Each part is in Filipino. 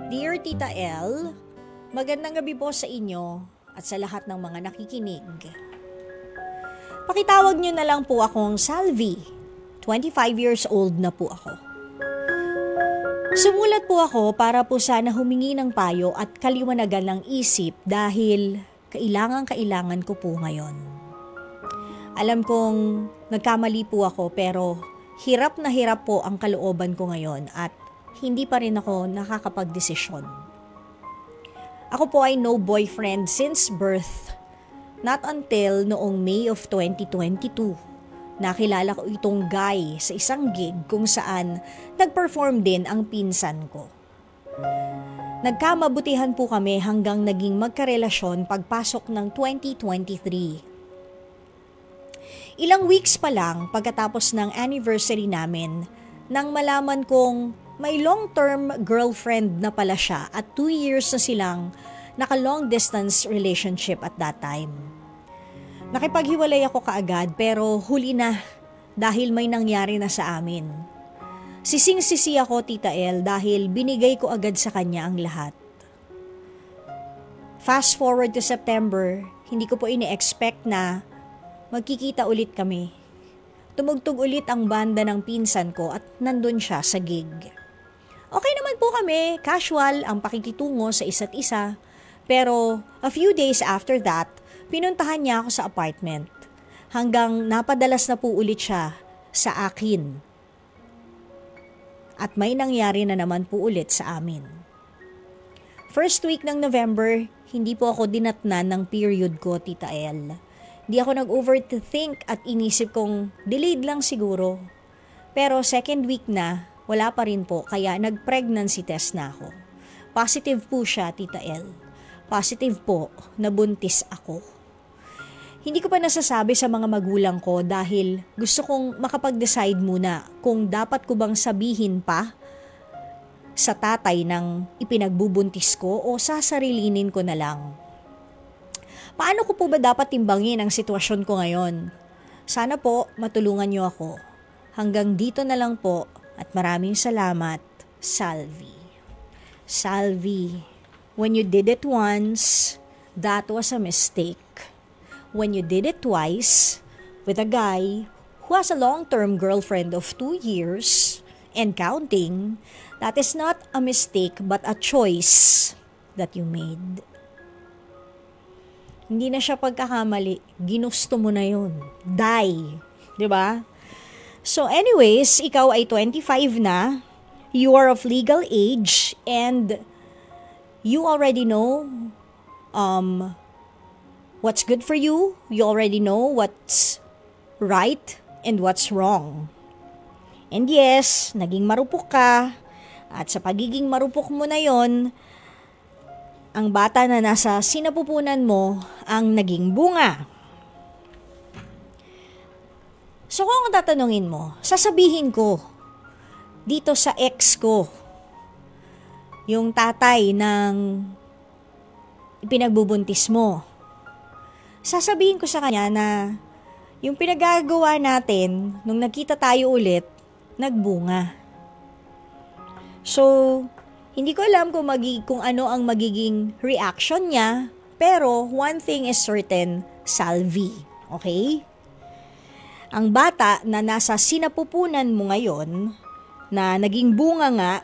Dear Tita L, magandang gabi po sa inyo at sa lahat ng mga nakikinig. Pakitawag niyo na lang po akong Salvi. 25 years old na po ako. Sumulat po ako para po sana humingi ng payo at kaliwanagan ng isip dahil kailangan ko po ngayon. Alam kong nagkamali po ako pero hirap na hirap po ang kalooban ko ngayon at hindi pa rin ako nakakapagdesisyon. Ako po ay no boyfriend since birth. Not until noong May of 2022. Nakilala ko itong guy sa isang gig kung saan nag-perform din ang pinsan ko. Nagkamabutihan po kami hanggang naging magkarelasyon pagpasok ng 2023. Ilang weeks pa lang pagkatapos ng anniversary namin nang malaman kong may long-term girlfriend na pala siya at 2 years na silang naka-long distance relationship at that time. Nakipaghiwalay ako kaagad pero huli na dahil may nangyari na sa amin. Sising-sisi ako, Tita L, dahil binigay ko agad sa kanya ang lahat. Fast forward to September, hindi ko po ini-expect na magkikita ulit kami. Tumugtog ulit ang banda ng pinsan ko at nandun siya sa gig. Okay naman po kami, casual ang pakikitungo sa isa't isa. Pero a few days after that, pinuntahan niya ako sa apartment. Hanggang napadalas na po ulit siya sa akin. At may nangyari na naman po ulit sa amin. First week ng November, hindi po ako dinatnan ng period ko, Tita L. Di ako nag-overthink at inisip kong delayed lang siguro. Pero second week na, wala pa rin po kaya nag-pregnancy test na ako. Positive po siya, Tita L. Positive po na buntis ako. Hindi ko pa nasasabi sa mga magulang ko dahil gusto kong makapag-decide muna kung dapat ko bang sabihin pa sa tatay ng ipinagbubuntis ko o sasarilinin ko na lang. Paano ko po ba dapat timbangin ang sitwasyon ko ngayon? Sana po matulungan niyo ako. Hanggang dito na lang po at maraming salamat, Salvi. Salvi, when you did it once, that was a mistake. When you did it twice, with a guy who has a long-term girlfriend of 2 years and counting, that is not a mistake but a choice that you made. Hindi na siya pagkakamali. Ginusto mo na yun. Die. Diba? So anyways, ikaw ay 25 na. You are of legal age and you already know what's good for you. You already know what's right and what's wrong. And yes, naging marupok ka. At sa pagiging marupok mo na yon, ang bata na nasa sinapupunan mo ang naging bunga. So kung tatanungin mo, sasabihin ko dito sa ex ko, yung tatay ng ipinagbubuntis mo, sasabihin ko sa kanya na yung pinagagawa natin nung nagkita tayo ulit, nagbunga. So, hindi ko alam kung ano ang magiging reaction niya, pero one thing is certain, Salvi. Okay? Ang bata na nasa sinapupunan mo ngayon, na naging bunga nga,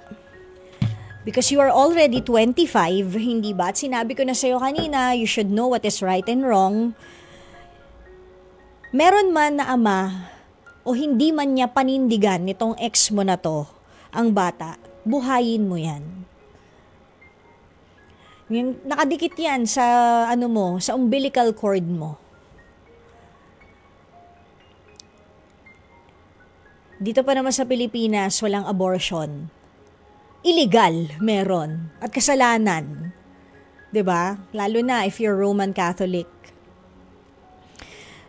because you are already 25, hindi ba? At sinabi ko na sa'yo kanina, you should know what is right and wrong. Meron man na ama, o hindi man niya panindigan nitong ex mo na to, ang bata, buhayin mo yan. Yung nakadikit yan sa sa umbilical cord mo. Dito pa naman sa Pilipinas, walang abortion. Illegal, meron. At kasalanan. 'Di ba? Lalo na if you're Roman Catholic.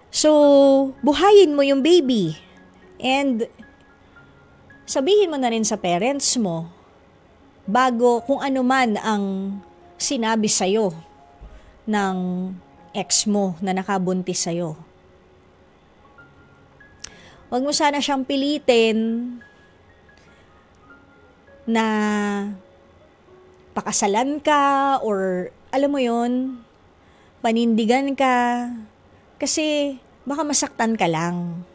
So, buhayin mo yung baby. And sabihin mo na rin sa parents mo bago kung ano man ang sinabi sa'yo ng ex mo na nakabuntis sa'yo. Huwag mo sana siyang pilitin na pakasalan ka or alam mo yon, panindigan ka. Kasi baka masaktan ka lang.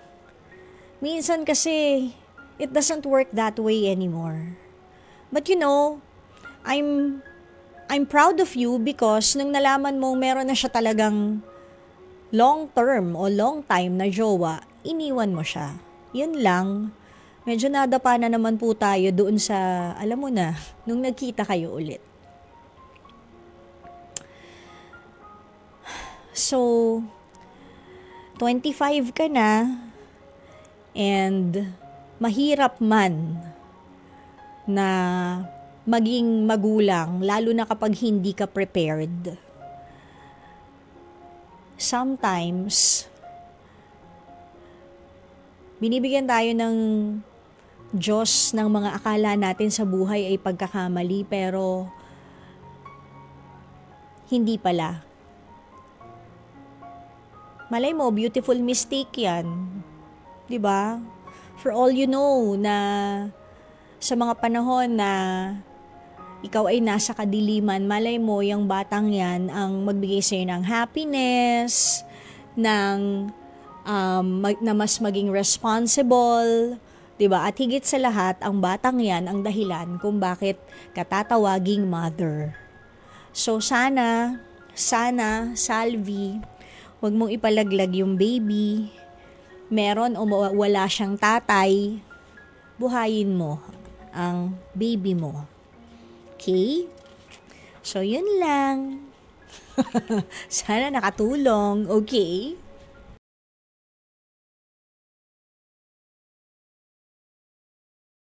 Minsan kasi it doesn't work that way anymore. But I'm proud of you because nung nalaman mo meron na siya talagang long term o long time na jowa, iniwan mo siya. Yun lang. Medyo nadapa na naman po tayo doon sa, alam mo na, nung nagkita kayo ulit. So, 25 ka na and mahirap man na maging magulang, lalo na kapag hindi ka prepared. Sometimes, binibigyan tayo ng Diyos ng mga akala natin sa buhay ay pagkakamali, pero hindi pala. Malay mo, beautiful mistake yan. 'Di ba? For all you know na sa mga panahon na ikaw ay nasa kadiliman, malay mo yung batang yan ang magbigay sa'yo ng happiness, ng na mas maging responsible, 'di ba? At higit sa lahat, ang batang yan ang dahilan kung bakit katatawaging mother. So sana, Salvi, huwag mong ipalaglag yung baby. Meron o wala siyang tatay, buhayin mo ang baby mo. Okay? So, yun lang. Sana nakatulong. Okay?